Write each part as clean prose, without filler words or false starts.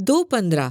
2:15,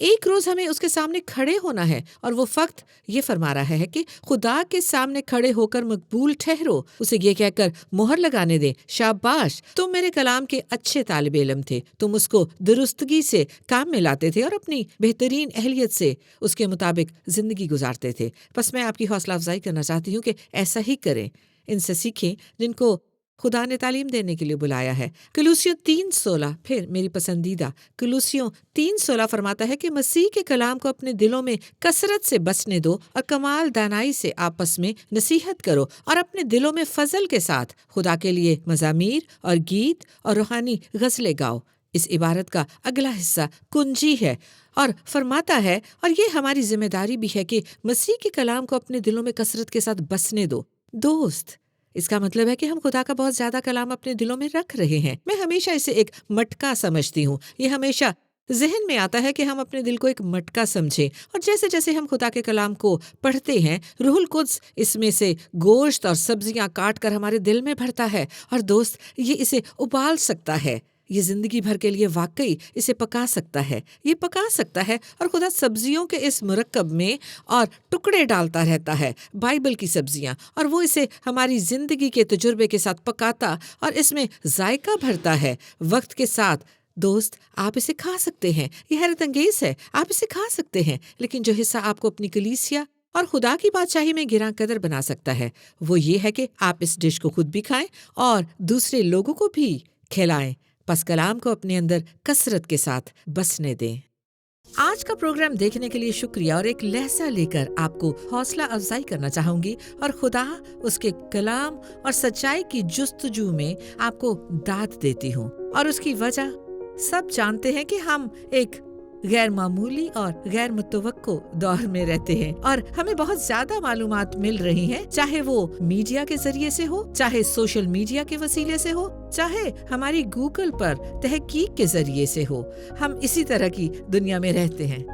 ایک روز ہمیں اس کے سامنے کھڑے ہونا ہے اور وہ وقت یہ فرما رہا ہے کہ خدا کے سامنے کھڑے ہو کر مقبول ٹھہرو، اسے یہ کہہ کر مہر لگانے دے، شاباش، تم میرے کلام کے اچھے طالب علم تھے، تم اس کو درستگی سے کام میں لاتے تھے اور اپنی بہترین اہلیت سے اس کے مطابق زندگی گزارتے تھے۔ بس میں آپ کی حوصلہ افزائی کرنا چاہتی ہوں کہ ایسا ہی کریں، ان سے سیکھیں جن کو خدا نے تعلیم دینے کے لیے بلایا ہے۔ کلوسیوں 3:16 پھر میری پسندیدہ کلوسیوں 3:16 فرماتا ہے کہ مسیح کے کلام کو اپنے دلوں میں کثرت سے بسنے دو اور کمال دانائی سے آپس میں نصیحت کرو اور اپنے دلوں میں فضل کے ساتھ خدا کے لیے مزامیر اور گیت اور روحانی غزلیں گاؤ۔ اس عبارت کا اگلا حصہ کنجی ہے اور فرماتا ہے، اور یہ ہماری ذمہ داری بھی ہے کہ مسیح کے کلام کو اپنے دلوں میں کثرت کے ساتھ بسنے دو۔ دوست، اس کا مطلب ہے کہ ہم خدا کا بہت زیادہ کلام اپنے دلوں میں رکھ رہے ہیں۔ میں ہمیشہ اسے ایک مٹکا سمجھتی ہوں۔ یہ ہمیشہ ذہن میں آتا ہے کہ ہم اپنے دل کو ایک مٹکا سمجھیں، اور جیسے جیسے ہم خدا کے کلام کو پڑھتے ہیں، روح القدس اس میں سے گوشت اور سبزیاں کاٹ کر ہمارے دل میں بھرتا ہے، اور دوست، یہ اسے ابال سکتا ہے، یہ زندگی بھر کے لیے واقعی اسے پکا سکتا ہے، یہ پکا سکتا ہے۔ اور خدا سبزیوں کے اس مرکب میں اور ٹکڑے ڈالتا رہتا ہے، بائبل کی سبزیاں، اور وہ اسے ہماری زندگی کے تجربے کے ساتھ پکاتا اور اس میں ذائقہ بھرتا ہے وقت کے ساتھ۔ دوست، آپ اسے کھا سکتے ہیں، یہ حیرت انگیز ہے، آپ اسے کھا سکتے ہیں، لیکن جو حصہ آپ کو اپنی کلیسیا اور خدا کی بادشاہی میں گراں قدر بنا سکتا ہے، وہ یہ ہے کہ آپ اس ڈش کو خود بھی کھائیں اور دوسرے لوگوں کو بھی کھلائیں۔ پس کلام کو اپنے اندر کثرت کے ساتھ بسنے دیں۔ آج کا پروگرام دیکھنے کے لیے شکریہ، اور ایک لہجہ لے کر آپ کو حوصلہ افزائی کرنا چاہوں گی، اور خدا اس کے کلام اور سچائی کی جستجو میں آپ کو داد دیتی ہوں، اور اس کی وجہ سب جانتے ہیں کہ ہم ایک غیر معمولی اور غیر متوقع دور میں رہتے ہیں، اور ہمیں بہت زیادہ معلومات مل رہی ہیں، چاہے وہ میڈیا کے ذریعے سے ہو، چاہے سوشل میڈیا کے وسیلے سے ہو، چاہے ہماری گوگل پر تحقیق کے ذریعے سے ہو۔ ہم اسی طرح کی دنیا میں رہتے ہیں،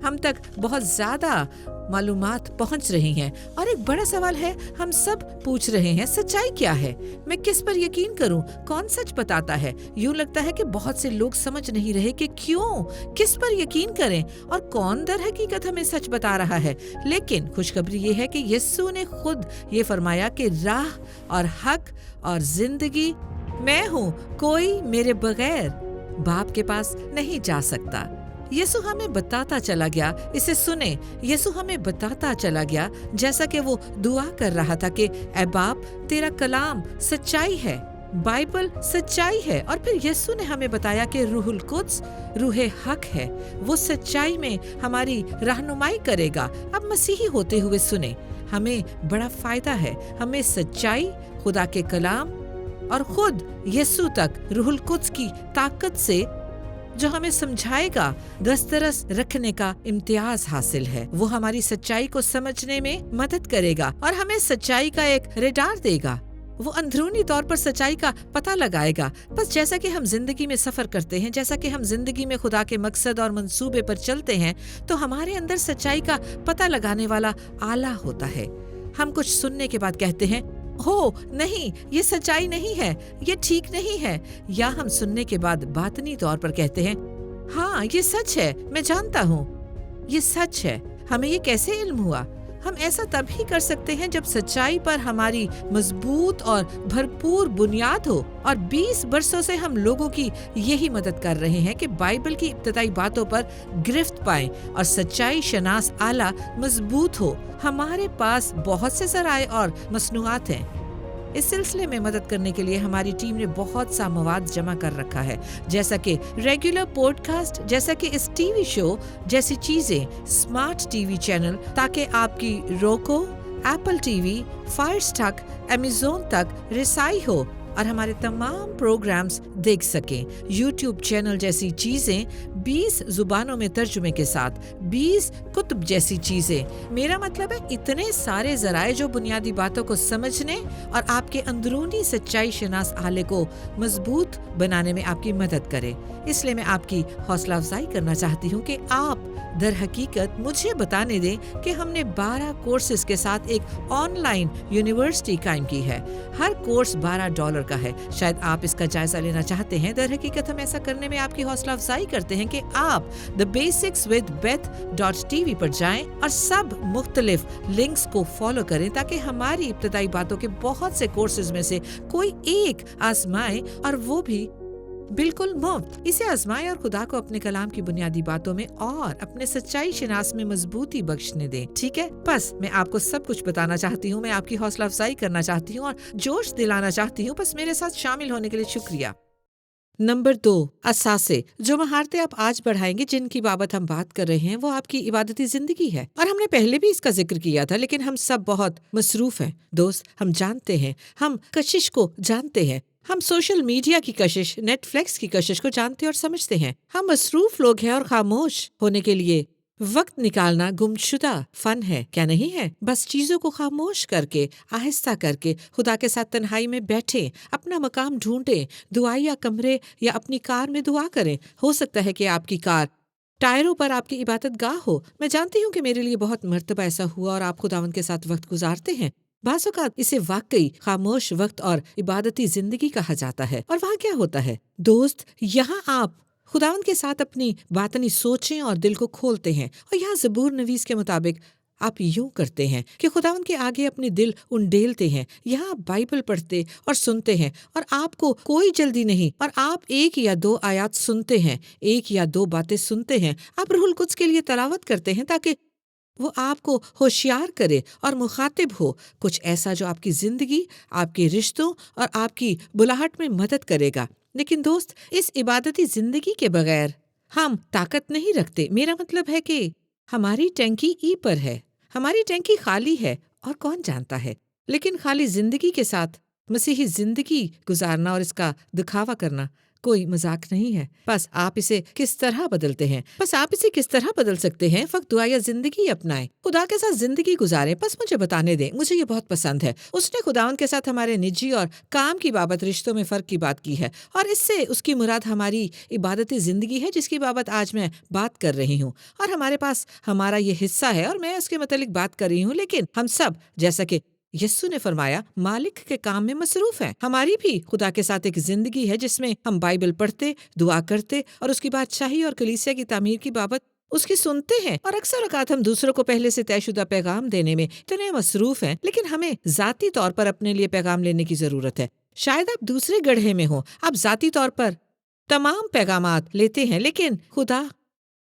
ہم تک بہت زیادہ معلومات پہنچ رہی ہیں، اور ایک بڑا سوال ہے، ہم سب پوچھ رہے ہیں، سچائی کیا ہے؟ میں کس پر یقین کروں؟ کون سچ بتاتا ہے؟ یوں لگتا ہے کہ بہت سے لوگ سمجھ نہیں رہے کہ کیوں، کس پر یقین کریں، اور کون در حقیقت ہمیں سچ بتا رہا ہے۔ لیکن خوشخبری یہ ہے کہ یسوع نے خود یہ فرمایا کہ راہ اور حق اور زندگی میں ہوں، کوئی میرے بغیر باپ کے پاس نہیں جا سکتا۔ یسوع ہمیں بتاتا چلا گیا، اسے سنیں، یسوع ہمیں بتاتا چلا گیا، جیسا کہ وہ دعا کر رہا تھا کہ اے باپ، تیرا کلام سچائی ہے، بائبل سچائی ہے، اور پھر یسوع نے ہمیں بتایا کہ روح القدس روح حق ہے، وہ سچائی میں ہماری رہنمائی کرے گا۔ اب مسیحی ہوتے ہوئے سنیں، ہمیں بڑا فائدہ ہے، ہمیں سچائی، خدا کے کلام اور خود یسوع تک روح القدس کی طاقت سے جو ہمیں سمجھائے گا دسترس رکھنے کا امتیاز حاصل ہے۔ وہ ہماری سچائی کو سمجھنے میں مدد کرے گا اور ہمیں سچائی کا ایک ریڈار دے گا، وہ اندرونی طور پر سچائی کا پتہ لگائے گا۔ بس جیسا کہ ہم زندگی میں سفر کرتے ہیں، جیسا کہ ہم زندگی میں خدا کے مقصد اور منصوبے پر چلتے ہیں، تو ہمارے اندر سچائی کا پتہ لگانے والا آلہ ہوتا ہے۔ ہم کچھ سننے کے بعد کہتے ہیں، ہو نہیں، یہ سچائی نہیں ہے، یہ ٹھیک نہیں ہے، یا ہم سننے کے بعد باطنی طور پر کہتے ہیں، ہاں یہ سچ ہے، میں جانتا ہوں یہ سچ ہے۔ ہمیں یہ کیسے علم ہوا؟ ہم ایسا تب ہی کر سکتے ہیں جب سچائی پر ہماری مضبوط اور بھرپور بنیاد ہو، اور 20 برسوں سے ہم لوگوں کی یہی مدد کر رہے ہیں کہ بائبل کی ابتدائی باتوں پر گرفت پائیں اور سچائی شناس آلہ مضبوط ہو۔ ہمارے پاس بہت سے ذرائع اور مصنوعات ہیں۔ اس سلسلے میں مدد کرنے کے لیے ہماری ٹیم نے بہت سا مواد جمع کر رکھا ہے، جیسا کہ ریگولر پوڈ کاسٹ، جیسا کہ اس ٹی وی شو جیسی چیزیں، اسمارٹ ٹی وی چینل، تاکہ آپ کی Roku, Apple TV, fire stick, Amazon تک رسائی ہو اور ہمارے تمام پروگرامز دیکھ سکیں۔ یوٹیوب چینل جیسی چیزیں 20 زبانوں میں ترجمے کے ساتھ، 20 کتب جیسی چیزیں۔ میرا مطلب ہے اتنے سارے ذرائع جو بنیادی باتوں کو سمجھنے اور آپ کے اندرونی سچائی شناس آلے کو مضبوط بنانے میں آپ کی مدد کرے۔ اس لیے میں آپ کی حوصلہ افزائی کرنا چاہتی ہوں کہ آپ در حقیقت مجھے بتانے دیں کہ ہم نے 12 کورسز کے ساتھ ایک آن لائن یونیورسٹی قائم کی ہے۔ ہر کورس $12 کا ہے۔ شاید آپ اس کا جائزہ لینا چاہتے ہیں۔ در حقیقت ہم ایسا کرنے میں آپ کی حوصلہ افزائی کرتے ہیں کہ آپ thebasicswithbeth.tv پر جائیں اور سب مختلف لنکس کو فالو کریں تاکہ ہماری ابتدائی باتوں کے بہت سے کورسز میں سے کوئی ایک آزمائیں، اور وہ بھی بالکل مفت۔ اسے آزمائیں اور خدا کو اپنے کلام کی بنیادی باتوں میں اور اپنے سچائی شناس میں مضبوطی بخشنے دیں، ٹھیک ہے؟ بس میں آپ کو سب کچھ بتانا چاہتی ہوں، میں آپ کی حوصلہ افزائی کرنا چاہتی ہوں اور جوش دلانا چاہتی ہوں۔ بس میرے ساتھ شامل ہونے کے لیے شکریہ۔ نمبر 2، اثاثے۔ جو مہارتیں آپ آج بڑھائیں گے، جن کی بابت ہم بات کر رہے ہیں، وہ آپ کی عبادتی زندگی ہے، اور ہم نے پہلے بھی اس کا ذکر کیا تھا، لیکن ہم سب بہت مصروف ہیں دوست۔ ہم جانتے ہیں، ہم کشش کو جانتے ہیں، ہم سوشل میڈیا کی کشش، نیٹ فلیکس کی کشش کو جانتے اور سمجھتے ہیں۔ ہم مصروف لوگ ہیں اور خاموش ہونے کے لیے وقت نکالنا گمشدہ فن ہے، کیا نہیں ہے؟ بس چیزوں کو خاموش کر کے، آہستہ کر کے خدا کے ساتھ تنہائی میں بیٹھیں، اپنا مقام ڈھونڈیں، دعائیا کمرے یا اپنی کار میں دعا کریں۔ ہو سکتا ہے کہ آپ کی کار ٹائروں پر آپ کی عبادت گاہ ہو۔ میں جانتی ہوں کہ میرے لیے بہت مرتبہ ایسا ہوا اور آپ خداوند کے ساتھ وقت گزارتے ہیں۔ بعض اوقات اسے واقعی خاموش وقت اور عبادتی زندگی کہا جاتا ہے۔ اور وہاں کیا ہوتا ہے دوست؟ یہاں آپ خداوند کے ساتھ اپنی باطنی سوچیں اور دل کو کھولتے ہیں، اور یہاں زبور نویس کے مطابق آپ یوں کرتے ہیں کہ خداوند کے آگے اپنے دل انڈیلتے ہیں۔ یہاں آپ بائبل پڑھتے اور سنتے ہیں، اور آپ کو کوئی جلدی نہیں، اور آپ 1 یا 2 آیات سنتے ہیں، 1 یا 2 باتیں سنتے ہیں۔ آپ روح القدس کے لیے تلاوت کرتے ہیں تاکہ وہ آپ کو ہوشیار کرے اور مخاطب ہو، کچھ ایسا جو آپ کی زندگی، آپ کے رشتوں اور آپ کی بلاہٹ میں مدد کرے گا۔ لیکن دوست، اس عبادتی زندگی کے بغیر ہم طاقت نہیں رکھتے۔ میرا مطلب ہے کہ ہماری ٹینکی ای پر ہے، ہماری ٹینکی خالی ہے، اور کون جانتا ہے؟ لیکن خالی زندگی کے ساتھ مسیحی زندگی گزارنا اور اس کا دکھاوا کرنا کوئی مذاق نہیں ہے۔ بس آپ اسے کس طرح بدلتے ہیں؟ بس آپ اسے کس طرح بدل سکتے ہیں؟ فقط دعا یا زندگی اپنائیں، خدا کے ساتھ زندگی گزاریں۔ بس مجھے بتانے دیں، مجھے یہ بہت پسند ہے۔ اس نے خداوند کے ساتھ ہمارے نجی اور کام کی بابت رشتوں میں فرق کی بات کی ہے، اور اس سے اس کی مراد ہماری عبادتی زندگی ہے، جس کی بابت آج میں بات کر رہی ہوں۔ اور ہمارے پاس ہمارا یہ حصہ ہے، اور میں اس کے متعلق بات کر رہی ہوں، لیکن ہم سب، جیسا کہ یسوع نے فرمایا، مالک کے کام میں مصروف ہیں۔ ہماری بھی خدا کے ساتھ ایک زندگی ہے جس میں ہم بائبل پڑھتے، دعا کرتے، اور اس کی بادشاہی اور کلیسیا کی تعمیر کی بابت اس کی سنتے ہیں۔ اور اکثر اوقات ہم دوسروں کو پہلے سے طے شدہ پیغام دینے میں اتنے مصروف ہیں، لیکن ہمیں ذاتی طور پر اپنے لیے پیغام لینے کی ضرورت ہے۔ شاید آپ دوسرے گڑھے میں ہوں، آپ ذاتی طور پر تمام پیغامات لیتے ہیں، لیکن خدا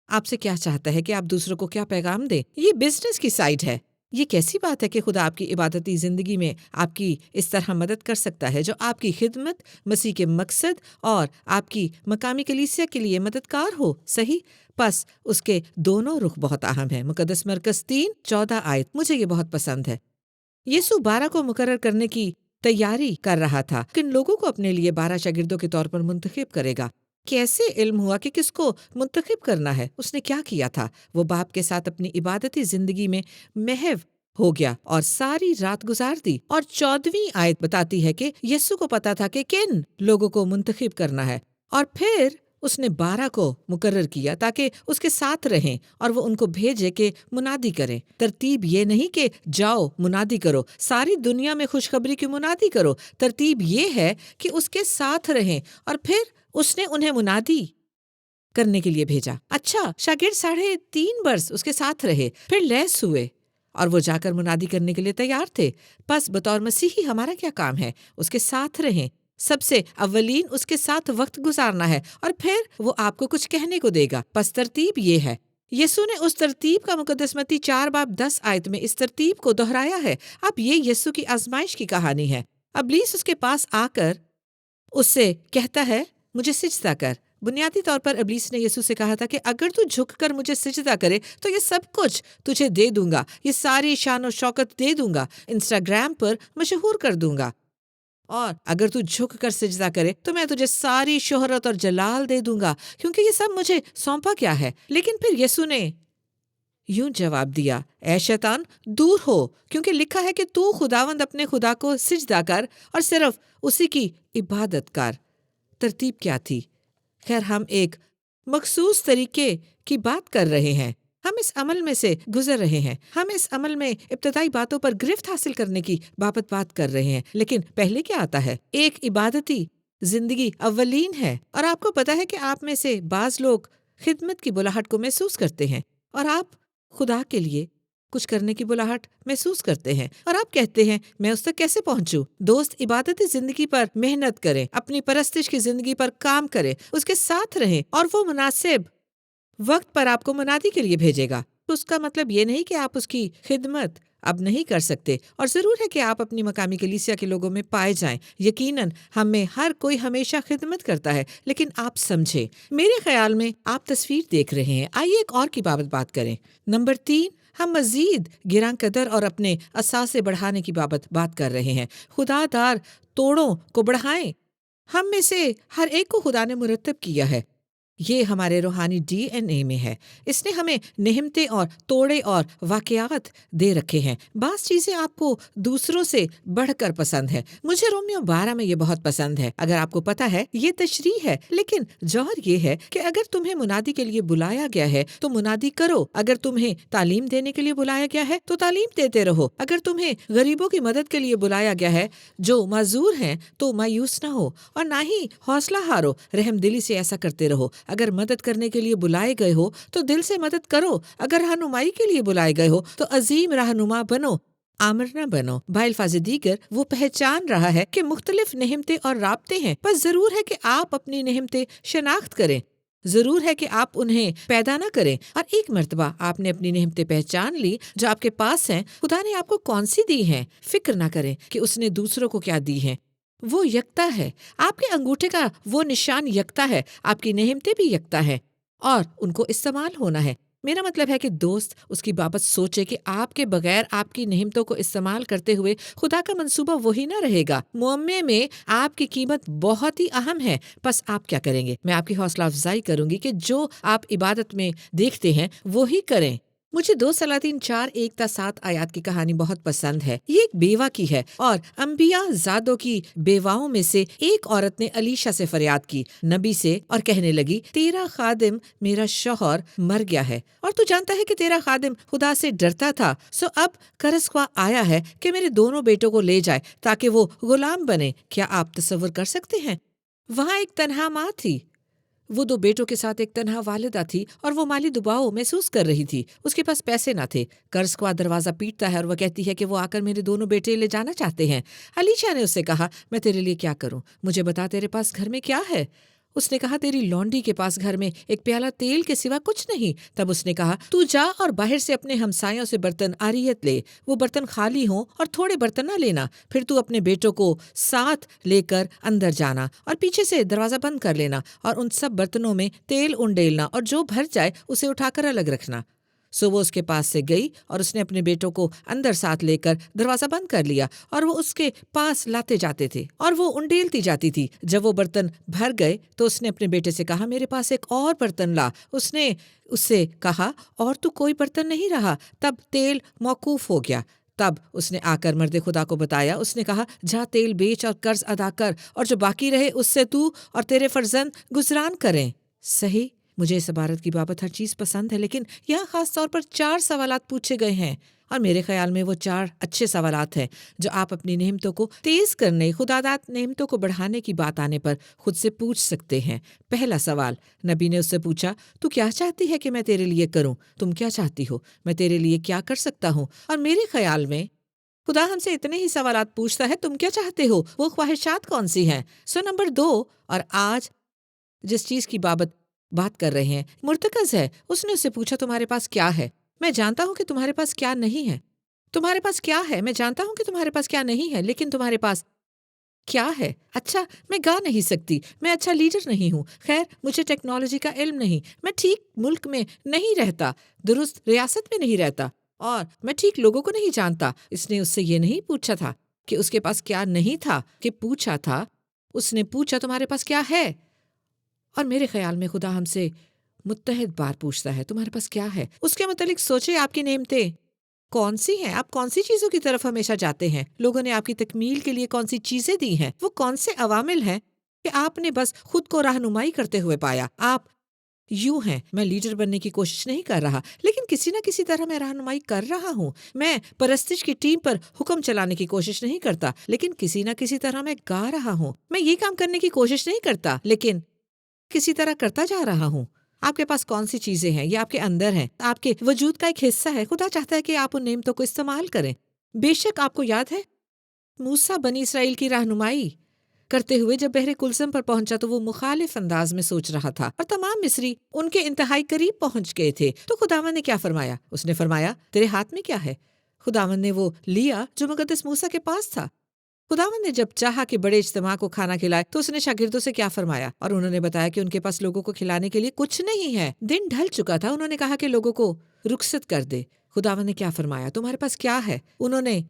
آپ سے کیا چاہتا ہے کہ آپ دوسروں کو کیا پیغام دیں؟ یہ بزنس کی سائڈ ہے۔ یہ کیسی بات ہے کہ خدا آپ کی عبادتی زندگی میں آپ کی اس طرح مدد کر سکتا ہے، جو آپ کی خدمت، مسیح کے مقصد اور آپ کی مقامی کلیسیا کے لیے مددگار ہو، صحیح؟ پس اس کے دونوں رخ بہت اہم ہیں۔ مقدس مرکز 3:14 آیت مجھے یہ بہت پسند ہے۔ یسوع 12 کو مقرر کرنے کی تیاری کر رہا تھا، کن لوگوں کو اپنے لیے 12 شاگردوں کے طور پر منتخب کرے گا؟ کیسے علم ہوا کہ کس کو منتخب کرنا ہے؟ اس نے کیا کیا تھا؟ وہ باپ کے ساتھ اپنی عبادتی زندگی میں محو ہو گیا اور ساری رات گزار دی، اور 14ویں آیت بتاتی ہے کہ یسوع کو پتا تھا کہ کن لوگوں کو منتخب کرنا ہے، اور پھر اس نے 12 کو مقرر کیا تاکہ اس کے ساتھ رہیں اور وہ ان کو بھیجے کہ منادی کریں۔ ترتیب یہ نہیں کہ جاؤ منادی کرو، ساری دنیا میں خوشخبری کی منادی کرو۔ ترتیب یہ ہے کہ اس کے ساتھ رہیں، اور پھر اس نے انہیں منادی کرنے کے لیے بھیجا۔ اچھا، شاگرد 3.5 برس اس کے ساتھ رہے، پھر لیس ہوئے اور وہ جا کر منادی کرنے کے لیے تیار تھے۔ پس بطور مسیحی ہمارا کیا کام ہے؟ اس کے ساتھ رہیں۔ سب سے اولین اس کے ساتھ وقت گزارنا ہے، اور پھر وہ آپ کو کچھ کہنے کو دے گا۔ پس ترتیب یہ ہے۔ یسوع نے اس ترتیب کا مقدس متی 4:10 میں اس ترتیب کو دہرایا ہے۔ اب یہ یسوع کی آزمائش کی کہانی ہے۔ ابلیس اس کے پاس آ کر اس سے کہتا ہے، مجھے سجدہ کر۔ بنیادی طور پر ابلیس نے یسوع سے کہا تھا کہ اگر تو جھک کر مجھے سجدہ کرے تو یہ سب کچھ تجھے دے دوں گا، یہ ساری شان و شوکت دے دوں گا، انسٹاگرام پر مشہور کر دوں گا، اور اگر تو جھک کر سجدہ کرے تو میں تجھے ساری شہرت اور جلال دے دوں گا، کیونکہ یہ سب مجھے سونپا کیا ہے۔ لیکن پھر یسوع نے یوں جواب دیا، اے شیطان، دور ہو، کیونکہ لکھا ہے کہ تو خداوند اپنے خدا کو سجدہ کر اور صرف اسی کی عبادت کر۔ ترتیب کیا تھی؟ خیر، ہم ایک مخصوص طریقے کی بات کر رہے ہیں۔ ہم اس عمل میں سے گزر رہے ہیں، ہم اس عمل میں ابتدائی باتوں پر گرفت حاصل کرنے کی بات کر رہے ہیں، لیکن پہلے کیا آتا ہے؟ ایک عبادتی زندگی اولین ہے، اور آپ کو پتا ہے کہ آپ میں سے بعض لوگ خدمت کی بلاہٹ کو محسوس کرتے ہیں، اور آپ خدا کے لیے کچھ کرنے کی بلاہٹ محسوس کرتے ہیں، اور آپ کہتے ہیں میں اس تک کیسے پہنچوں؟ دوست عبادتی زندگی پر محنت کریں، اپنی پرستش کی زندگی پر کام کریں، اس کے ساتھ رہیں، اور وہ مناسب وقت پر آپ کو منادی کے لیے بھیجے گا۔ اس کا مطلب یہ نہیں کہ آپ اس کی خدمت اب نہیں کر سکتے، اور ضرور ہے کہ آپ اپنی مقامی کلیسیا کے لوگوں میں پائے جائیں۔ یقیناً ہم میں ہر کوئی ہمیشہ خدمت کرتا ہے، لیکن آپ سمجھیں، میرے خیال میں آپ تصویر دیکھ رہے ہیں۔ آئیے ایک اور کی بات کریں۔ نمبر 3، ہم مزید گراں قدر اور اپنے اثاثے بڑھانے کی بات کر رہے ہیں۔ خدا دار توڑوں کو بڑھائیں۔ ہم میں سے ہر ایک کو خدا نے مرتب کیا ہے، یہ ہمارے روحانی ڈی این اے میں ہے۔ اس نے ہمیں نعمتیں اور توڑے اور واقعات دے رکھے ہیں۔ بعض چیزیں آپ کو دوسروں سے بڑھ کر پسند ہے۔ مجھے رومیو 12 میں یہ بہت پسند ہے۔ اگر آپ کو پتا ہے یہ تشریح ہے، لیکن جوہر یہ ہے کہ اگر تمہیں منادی کے لیے بلایا گیا ہے تو منادی کرو۔ اگر تمہیں تعلیم دینے کے لیے بلایا گیا ہے تو تعلیم دیتے رہو۔ اگر تمہیں غریبوں کی مدد کے لیے بلایا گیا ہے جو معذور ہیں تو مایوس نہ ہو اور نہ ہی حوصلہ ہارو، رحم دلی سے ایسا کرتے رہو۔ اگر مدد کرنے کے لیے بلائے گئے ہو تو دل سے مدد کرو۔ اگر رہنمائی کے لیے بلائے گئے ہو تو عظیم رہنما بنو، آمر نہ بنو۔ بالفاظ دیگر وہ پہچان رہا ہے کہ مختلف نعمتیں اور رابطے ہیں، بس ضرور ہے کہ آپ اپنی نعمتیں شناخت کریں، ضرور ہے کہ آپ انہیں پیدا نہ کریں، اور ایک مرتبہ آپ نے اپنی نعمتیں پہچان لی جو آپ کے پاس ہیں، خدا نے آپ کو کون سی دی ہیں، فکر نہ کریں کہ اس نے دوسروں کو کیا دی ہیں۔ وہ یکتا ہے، آپ کے انگوٹھے کا وہ نشان یکتا ہے، آپ کی نعمتیں بھی یکتا ہے، اور ان کو استعمال ہونا ہے۔ میرا مطلب ہے کہ دوست اس کی بابت سوچے کہ آپ کے بغیر آپ کی نعمتوں کو استعمال کرتے ہوئے خدا کا منصوبہ وہی نہ رہے گا۔ معمے میں آپ کی قیمت بہت ہی اہم ہے، بس آپ کیا کریں گے؟ میں آپ کی حوصلہ افزائی کروں گی کہ جو آپ عبادت میں دیکھتے ہیں وہی کریں۔ مجھے 2 سلاطین 4:1-7 آیات کی کہانی بہت پسند ہے۔ یہ ایک بیوہ کی ہے، اور انبیاء زادوں کی بیواؤں میں سے ایک عورت نے الیشا سے فریاد کی، نبی سے، اور کہنے لگی، تیرا خادم میرا شوہر مر گیا ہے، اور تو جانتا ہے کہ تیرا خادم خدا سے ڈرتا تھا، سو اب کرسخوا آیا ہے کہ میرے دونوں بیٹوں کو لے جائے تاکہ وہ غلام بنے۔ کیا آپ تصور کر سکتے ہیں؟ وہاں ایک تنہا ماں تھی، وہ 2 بیٹوں کے ساتھ ایک تنہا والدہ تھی، اور وہ مالی دباؤ محسوس کر رہی تھی۔ اس کے پاس پیسے نہ تھے۔ کرسخوا دروازہ پیٹتا ہے اور وہ کہتی ہے کہ وہ آ کر میرے دونوں بیٹے لے جانا چاہتے ہیں۔ الیشا نے اس سے کہا، میں تیرے لیے کیا کروں؟ مجھے بتا تیرے پاس گھر میں کیا ہے؟ اس نے کہا، تیری لونڈی کے پاس گھر میں ایک پیالہ تیل کے سوا کچھ نہیں۔ تب اس نے کہا، تو جا اور باہر سے اپنے ہمسایوں سے برتن عاریت لے، وہ برتن خالی ہوں اور تھوڑے برتن نہ لینا، پھر تو اپنے بیٹوں کو ساتھ لے کر اندر جانا اور پیچھے سے دروازہ بند کر لینا، اور ان سب برتنوں میں تیل انڈیلنا، اور جو بھر جائے اسے اٹھا کر الگ رکھنا۔ سو وہ اس کے پاس سے گئی، اور اس نے اپنے بیٹوں کو اندر ساتھ لے کر دروازہ بند کر لیا، اور وہ اس کے پاس لاتے جاتے تھے اور وہ انڈیلتی جاتی تھی۔ جب وہ برتن بھر گئے تو اس نے اپنے بیٹے سے کہا، میرے پاس ایک اور برتن لا۔ اس نے اس سے کہا، اور تو کوئی برتن نہیں رہا۔ تب تیل موقوف ہو گیا۔ تب اس نے آ کر مرد خدا کو بتایا۔ اس نے کہا، جا تیل بیچ اور قرض ادا کر، اور جو باقی رہے اس سے تو اور تیرے فرزند گزران کریں۔ صحیح، مجھے اس عبارت کی بابت ہر چیز پسند ہے، لیکن یہاں خاص طور پر 4 سوالات پوچھے گئے ہیں، اور میرے خیال میں وہ 4 اچھے سوالات ہیں جو آپ اپنی نعمتوں کو تیز کرنے، خداداد نعمتوں کو بڑھانے کی بات آنے پر خود سے پوچھ سکتے ہیں۔ پہلا سوال، نبی نے اس سے پوچھا، تو کیا چاہتی ہے کہ میں تیرے لیے کروں؟ تم کیا چاہتی ہو؟ میں تیرے لیے کیا کر سکتا ہوں؟ اور میرے خیال میں خدا ہم سے اتنے ہی سوالات پوچھتا ہے، تم کیا چاہتے ہو؟ وہ خواہشات کون سی ہیں؟ نمبر 2، اور آج جس چیز کی بات کر رہے ہیں مرتکز ہے، اس نے اس سے پوچھا، تمہارے پاس کیا ہے؟ میں جانتا ہوں کہ تمہارے پاس کیا نہیں ہے۔ تمہارے پاس کیا ہے؟ میں جانتا ہوں کہ تمہارے پاس کیا نہیں ہے، لیکن تمہارے پاس کیا ہے؟ اچھا، میں گا نہیں سکتی، میں اچھا لیڈر نہیں ہوں، خیر مجھے ٹیکنالوجی کا علم نہیں، میں ٹھیک ملک میں نہیں رہتا، درست ریاست میں نہیں رہتا، اور میں ٹھیک لوگوں کو نہیں جانتا۔ اس نے اس سے یہ نہیں پوچھا تھا کہ اس کے پاس کیا نہیں تھا، کہ پوچھا تھا، اس نے پوچھا تمہارے پاس کیا ہے۔ اور میرے خیال میں خدا ہم سے متحد بار پوچھتا ہے، تمہارے پاس کیا ہے؟ اس کے متعلق سوچے، آپ کی نعمتیں کون سی ہیں؟ آپ کون سی چیزوں کی طرف ہمیشہ جاتے ہیں؟ لوگوں نے آپ کی تکمیل کے لیے کون سی چیزیں دی ہیں؟ وہ کون سے عوامل ہیں کہ آپ نے بس خود کو رہنمائی کرتے ہوئے پایا؟ آپ یوں ہیں، میں لیڈر بننے کی کوشش نہیں کر رہا، لیکن کسی نہ کسی طرح میں رہنمائی کر رہا ہوں۔ میں پرستش کی ٹیم پر حکم چلانے کی کوشش نہیں کرتا، لیکن کسی نہ کسی طرح میں گا رہا ہوں۔ میں یہ کام کرنے کی کوشش نہیں کرتا، لیکن کسی طرح کرتا جا رہا ہوں۔ آپ کے پاس کون سی چیزیں ہیں؟ یہ آپ کے اندر ہیں، آپ کے وجود کا ایک حصہ ہے۔ خدا چاہتا ہے کہ آپ ان نعمتوں کو استعمال کریں۔ بے شک آپ کو یاد ہے موسیٰ بنی اسرائیل کی رہنمائی کرتے ہوئے جب بحر کلثم پر پہنچا تو وہ مخالف انداز میں سوچ رہا تھا، اور تمام مصری ان کے انتہائی قریب پہنچ گئے تھے۔ تو خداوند نے کیا فرمایا؟ اس نے فرمایا، تیرے ہاتھ میں کیا ہے؟ خداوند نے وہ لیا جو مقدس موسیٰ کے پاس تھا۔ خداوند نے جب چاہا کہ بڑے اجتماع کو کھانا کھلائے تو اس نے شاگردوں سے کیا فرمایا؟ اور انہوں نے بتایا کہ ان کے پاس لوگوں کو کھلانے کے لیے کچھ نہیں ہے۔ دن ڈھل چکا تھا، انہوں نے کہا کہ لوگوں کو رخصت کر دے۔ خداوند نے کیا فرمایا؟ تمہارے پاس کیا ہے؟ انہوں نے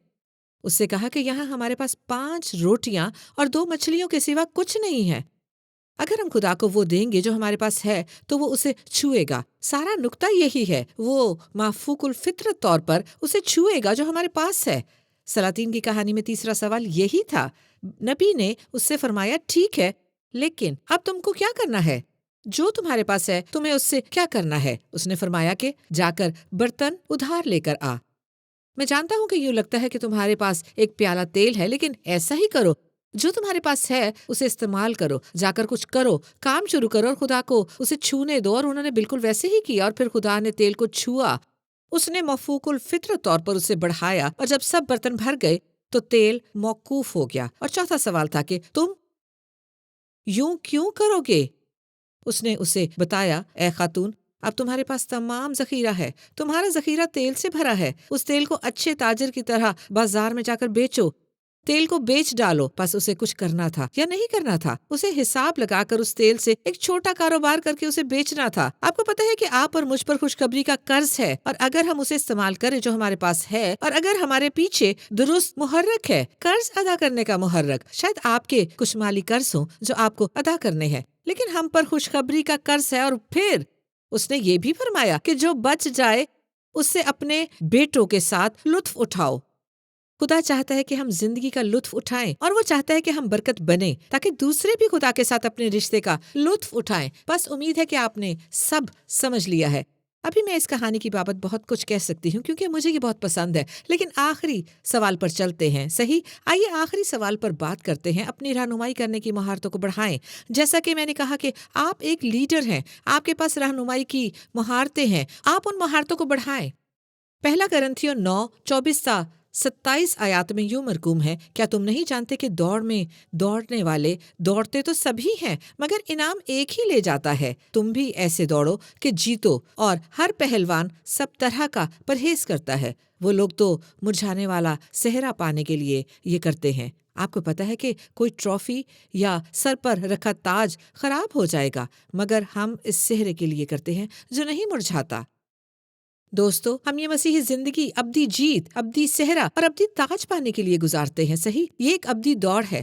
اس سے کہا کہ یہاں ہمارے پاس 5 روٹیاں اور 2 مچھلیوں کے سوا کچھ نہیں ہے۔ اگر ہم خدا کو وہ دیں گے جو ہمارے پاس ہے تو وہ اسے چھوئے گا۔ سارا نکتہ یہی ہے، وہ مافوق الفطرت طور پر اسے چھوئے گا جو ہمارے پاس ہے۔ سلاطین کی کہانی میں تیسرا سوال یہی تھا۔ نبی نے اس سے فرمایا، ٹھیک ہے، لیکن اب تم کو کیا کرنا ہے؟ جو تمہارے پاس ہے تمہیں اس سے کیا کرنا ہے؟ اس نے فرمایا کہ جا کر برتن ادھار لے کر آ۔ میں جانتا ہوں کہ یوں لگتا ہے کہ تمہارے پاس ایک پیالہ تیل ہے، لیکن ایسا ہی کرو، جو تمہارے پاس ہے اسے استعمال کرو، جا کر کچھ کرو، کام شروع کرو اور خدا کو اسے چھونے دو۔ اور انہوں نے بالکل ویسے ہی کیا، اور پھر خدا نے تیل کو چھوا۔ اس نے مفوق الفطرت طور پر اسے بڑھایا، اور جب سب برتن بھر گئے تو تیل موقوف ہو گیا۔ اور چوتھا سوال تھا کہ تم یوں کیوں کرو گے؟ اس نے اسے بتایا، اے خاتون، اب تمہارے پاس تمام ذخیرہ ہے، تمہارا ذخیرہ تیل سے بھرا ہے۔ اس تیل کو اچھے تاجر کی طرح بازار میں جا کر بیچو، تیل کو بیچ ڈالو۔ پس اسے کچھ کرنا تھا یا نہیں کرنا تھا؟ اسے حساب لگا کر اس تیل سے ایک چھوٹا کاروبار کر کے اسے بیچنا تھا۔ آپ کو پتہ ہے کہ آپ اور مجھ پر خوشخبری کا قرض ہے، اور اگر ہم اسے استعمال کریں جو ہمارے پاس ہے، اور اگر ہمارے پیچھے درست محرک ہے، قرض ادا کرنے کا محرک، شاید آپ کے کچھ مالی قرض ہوں جو آپ کو ادا کرنے ہیں، لیکن ہم پر خوشخبری کا قرض ہے۔ اور پھر اس نے یہ بھی فرمایا کہ جو بچ جائے اس سے اپنے بیٹوں کے ساتھ لطف اٹھاؤ۔ خدا چاہتا ہے کہ ہم زندگی کا لطف اٹھائیں، اور وہ چاہتا ہے کہ ہم برکت بنیں تاکہ دوسرے بھی خدا کے ساتھ اپنے رشتے کا لطف اٹھائیں۔ بس امید ہے کہ آپ نے سب سمجھ لیا ہے۔ ابھی میں اس کہانی کی بابت بہت کچھ کہہ سکتی ہوں کیونکہ مجھے یہ بہت پسند ہے، لیکن آخری سوال پر چلتے ہیں۔ صحیح، آئیے آخری سوال پر بات کرتے ہیں۔ اپنی رہنمائی کرنے کی مہارتوں کو بڑھائیں۔ جیسا کہ میں نے کہا کہ آپ ایک لیڈر ہیں، آپ کے پاس رہنمائی کی مہارتیں ہیں، آپ ان مہارتوں کو بڑھائیں۔ پہلا کرنتھیوں 9:24-27 آیات میں یوں مرقوم ہے، کیا تم نہیں جانتے کہ دوڑ میں دوڑنے والے دوڑتے تو سبھی ہیں، مگر انعام ایک ہی لے جاتا ہے؟ تم بھی ایسے دوڑو کہ جیتو، اور ہر پہلوان سب طرح کا پرہیز کرتا ہے۔ وہ لوگ تو مرجھانے والا صحرا پانے کے لیے یہ کرتے ہیں۔ آپ کو پتہ ہے کہ کوئی ٹرافی یا سر پر رکھا تاج خراب ہو جائے گا، مگر ہم اس صحرے کے لیے کرتے ہیں جو نہیں مرجھاتا۔ دوستو، ہم یہ مسیحی زندگی ابدی جیت، ابدی صحرا اور ابدی تاج پانے کے لیے گزارتے ہیں۔ صحیح، یہ ایک ابدی دوڑ ہے،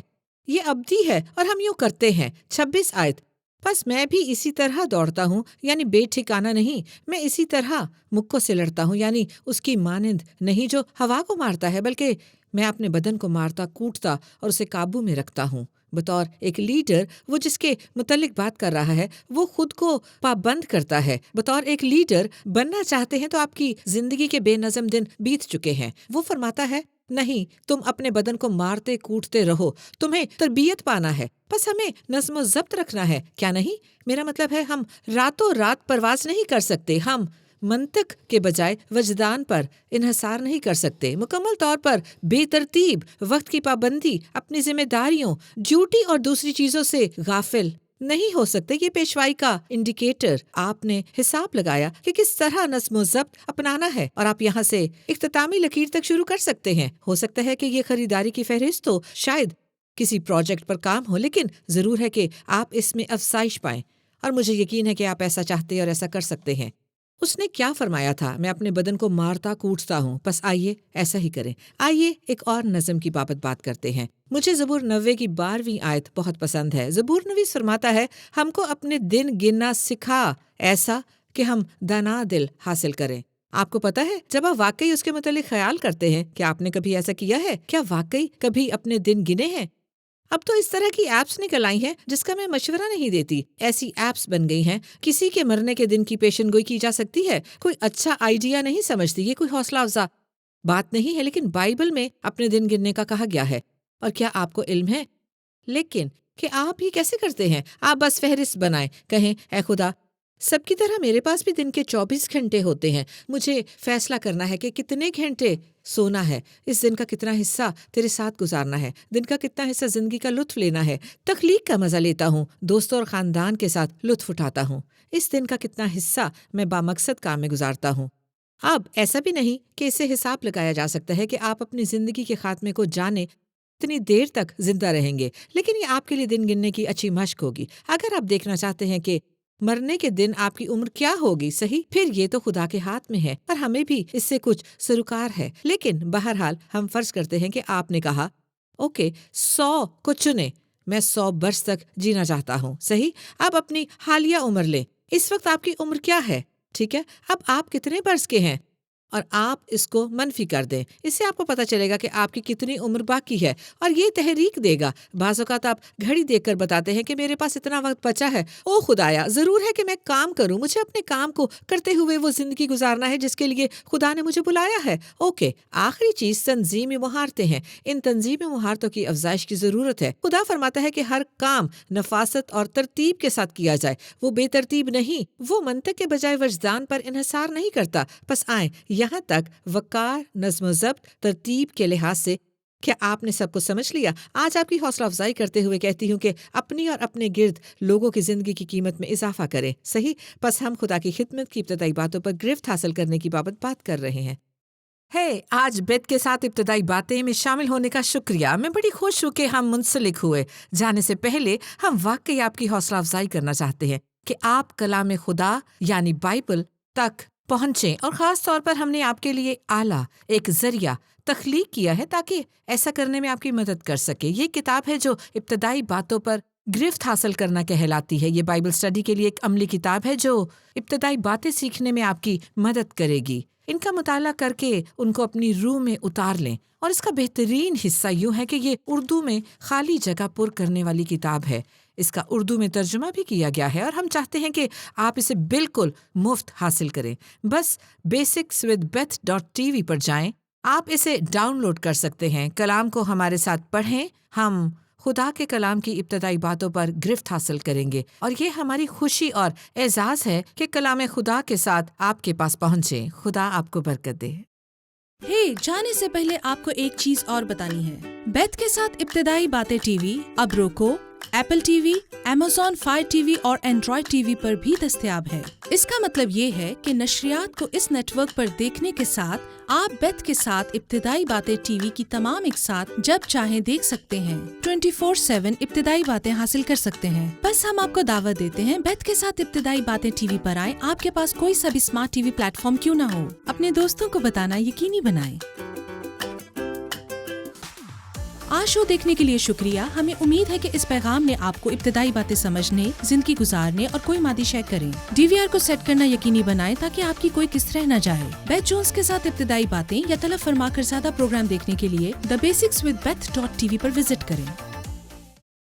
یہ ابدی ہے، اور ہم یوں کرتے ہیں۔ 26 آیت، بس میں بھی اسی طرح دوڑتا ہوں، یعنی بے ٹھکانہ نہیں، میں اسی طرح مکوں سے لڑتا ہوں، یعنی اس کی مانند نہیں جو ہوا کو مارتا ہے، بلکہ میں اپنے بدن کو مارتا کوٹتا اور اسے قابو میں رکھتا ہوں۔ بطور ایک لیڈر، وہ جس کے متعلق بات کر رہا ہے وہ خود کو پابند کرتا ہے۔ بطور ایک لیڈر بننا چاہتے ہیں تو آپ کی زندگی کے بے نظم دن بیت چکے ہیں۔ وہ فرماتا ہے، نہیں، تم اپنے بدن کو مارتے کوٹتے رہو، تمہیں تربیت پانا ہے، بس ہمیں نظم و ضبط رکھنا ہے۔ کیا نہیں؟ میرا مطلب ہے ہم راتوں رات پرواز نہیں کر سکتے، ہم منطق کے بجائے وجدان پر انحصار نہیں کر سکتے، مکمل طور پر بے ترتیب، وقت کی پابندی، اپنی ذمہ داریوں، ڈیوٹی اور دوسری چیزوں سے غافل نہیں ہو سکتے۔ یہ پیشوائی کا انڈیکیٹر، آپ نے حساب لگایا کہ کس طرح نظم و ضبط اپنانا ہے، اور آپ یہاں سے اختتامی لکیر تک شروع کر سکتے ہیں۔ ہو سکتا ہے کہ یہ خریداری کی فہرست ہو، شاید کسی پروجیکٹ پر کام ہو، لیکن ضرور ہے کہ آپ اس میں افزائش پائیں، اور مجھے یقین ہے کہ آپ ایسا چاہتے اور ایسا کر سکتے ہیں۔ اس نے کیا فرمایا تھا؟ میں اپنے بدن کو مارتا کوٹتا ہوں، بس آئیے ایسا ہی کریں۔ آئیے ایک اور نظم کی بات کرتے ہیں۔ مجھے زبور 90 کی 12ویں آیت بہت پسند ہے۔ زبور نویس فرماتا ہے، ہم کو اپنے دن گننا سکھا، ایسا کہ ہم دانا دل حاصل کریں۔ آپ کو پتہ ہے، جب آپ واقعی اس کے متعلق خیال کرتے ہیں، کیا آپ نے کبھی ایسا کیا ہے؟ کیا واقعی کبھی اپنے دن گنے ہیں؟ اب تو اس طرح کی ایپس نکل آئی ہیں جس کا میں مشورہ نہیں دیتی. ایسی ایپس بن گئی ہیں کسی کے مرنے کے دن کی پیشن گوئی کی جا سکتی ہے. کوئی اچھا آئیڈیا نہیں سمجھتی، یہ کوئی حوصلہ افزا بات نہیں ہے، لیکن بائبل میں اپنے دن گننے کا کہا گیا ہے. اور کیا آپ کو علم ہے لیکن کہ آپ یہ کیسے کرتے ہیں؟ آپ بس فہرست بنائیں، کہیں اے خدا، سب کی طرح میرے پاس بھی دن کے 24 گھنٹے ہوتے ہیں. مجھے فیصلہ کرنا ہے کہ کتنے گھنٹے سونا ہے، اس دن کا کتنا حصہ تیرے ساتھ گزارنا ہے، دن کا کتنا حصہ زندگی کا لطف لینا ہے، تخلیق کا مزہ لیتا ہوں، دوستوں اور خاندان کے ساتھ لطف اٹھاتا ہوں، اس دن کا کتنا حصہ میں بامقصد کام میں گزارتا ہوں. اب ایسا بھی نہیں کہ اسے حساب لگایا جا سکتا ہے کہ آپ اپنی زندگی کے خاتمے کو جانے اتنی دیر تک زندہ رہیں گے، لیکن یہ آپ کے لیے دن گننے کی اچھی مشق ہوگی. اگر آپ دیکھنا چاہتے ہیں کہ مرنے کے دن آپ کی عمر کیا ہوگی، صحیح، پھر یہ تو خدا کے ہاتھ میں ہے اور ہمیں بھی اس سے کچھ سروکار ہے. لیکن بہرحال ہم فرض کرتے ہیں کہ آپ نے کہا اوکے 100 کو چنے، میں 100 برس تک جینا چاہتا ہوں، صحیح. اب اپنی حالیہ عمر لیں. اس وقت آپ کی عمر کیا ہے؟ ٹھیک ہے، اب آپ کتنے برس کے ہیں اور آپ اس کو منفی کر دیں. اس سے آپ کو پتہ چلے گا کہ آپ کی کتنی عمر باقی ہے اور یہ تحریک دے گا. بعض اوقات آپ گھڑی دیکھ کر بتاتے ہیں کہ میرے پاس اتنا وقت بچا ہے. او خدایا، ضرور ہے کہ میں کام کروں، مجھے اپنے کام کو کرتے ہوئے وہ زندگی گزارنا ہے جس کے لیے خدا نے مجھے بلایا ہے. اوکے، آخری چیز تنظیمی مہارتیں ہیں. ان تنظیمی مہارتوں کی افزائش کی ضرورت ہے. خدا فرماتا ہے کہ ہر کام نفاست اور ترتیب کے ساتھ کیا جائے. وہ بے ترتیب نہیں، وہ منطق کے بجائے وجدان پر انحصار نہیں کرتا. پس آئیں یہاں تک وقار، نظم و ضبط، ترتیب کے لحاظ سے کیا آپ نے سب کو سمجھ لیا؟ آج آپ کی حوصلہ افزائی کرتے ہوئے کہتی ہوں کہ اپنی اور اپنے گرد لوگوں کی زندگی کی قیمت میں اضافہ کریں، صحیح. پس ہم خدا کی خدمت کی ابتدائی باتوں پر گرفت حاصل کرنے کی بات کر رہے ہیں. آج بیت کے ساتھ ابتدائی باتیں میں شامل ہونے کا شکریہ. میں بڑی خوش ہوں کہ ہم منسلک ہوئے. جانے سے پہلے ہم واقعی آپ کی حوصلہ افزائی کرنا چاہتے ہیں کہ آپ کلام خدا یعنی بائبل تک پہنچیں، اور خاص طور پر ہم نے آپ کے لیے آلہ، ایک ذریعہ تخلیق کیا ہے تاکہ ایسا کرنے میں آپ کی مدد کر سکے. یہ کتاب ہے جو ابتدائی باتوں پر گرفت حاصل کرنا کہلاتی ہے. یہ بائبل اسٹڈی کے لیے ایک عملی کتاب ہے جو ابتدائی باتیں سیکھنے میں آپ کی مدد کرے گی. ان کا مطالعہ کر کے ان کو اپنی روح میں اتار لیں. اور اس کا بہترین حصہ یوں ہے کہ یہ اردو میں خالی جگہ پر کرنے والی کتاب ہے. اس کا اردو میں ترجمہ بھی کیا گیا ہے اور ہم چاہتے ہیں کہ آپ اسے بالکل مفت حاصل کریں. بس basicswithbeth.tv پر جائیں، آپ اسے ڈاؤن لوڈ کر سکتے ہیں. کلام کو ہمارے ساتھ پڑھیں. ہم خدا کے کلام کی ابتدائی باتوں پر گرفت حاصل کریں گے، اور یہ ہماری خوشی اور اعزاز ہے کہ کلام خدا کے ساتھ آپ کے پاس پہنچیں. خدا آپ کو برکت دے. جانے سے پہلے آپ کو ایک چیز اور بتانی ہے. بیت کے ساتھ ابتدائی باتیں ٹی وی اب روکو، Apple T V, Amazon Fire T V اور اینڈرائڈ ٹی وی پر بھی دستیاب ہے. اس کا مطلب یہ ہے کہ نشریات کو اس نیٹ ورک پر دیکھنے کے ساتھ آپ بیت کے ساتھ ابتدائی باتیں ٹی وی کی تمام ایک ساتھ جب چاہیں دیکھ سکتے ہیں. 24/7 ابتدائی باتیں حاصل کر سکتے ہیں. بس ہم آپ کو دعوت دیتے ہیں بیت کے ساتھ ابتدائی باتیں ٹی وی پر آئیں. آپ کے پاس کوئی سا بھی smart T V plate form کیوں نہ ہو، اپنے دوستوں کو بتانا یقینی بنائیں. آج شو دیکھنے کے لیے شکریہ. ہمیں امید ہے کہ اس پیغام نے آپ کو ابتدائی باتیں سمجھنے، زندگی گزارنے اور کوئی مادی شے کریں. ڈی وی آر کو سیٹ کرنا یقینی بنائیں تاکہ آپ کی کوئی کس رہ نہ جائے. بیتھ جونز کے ساتھ ابتدائی باتیں یا طلب فرما کر زیادہ پروگرام دیکھنے کے لیے thebasicswithbeth.tv پر وزٹ کریں.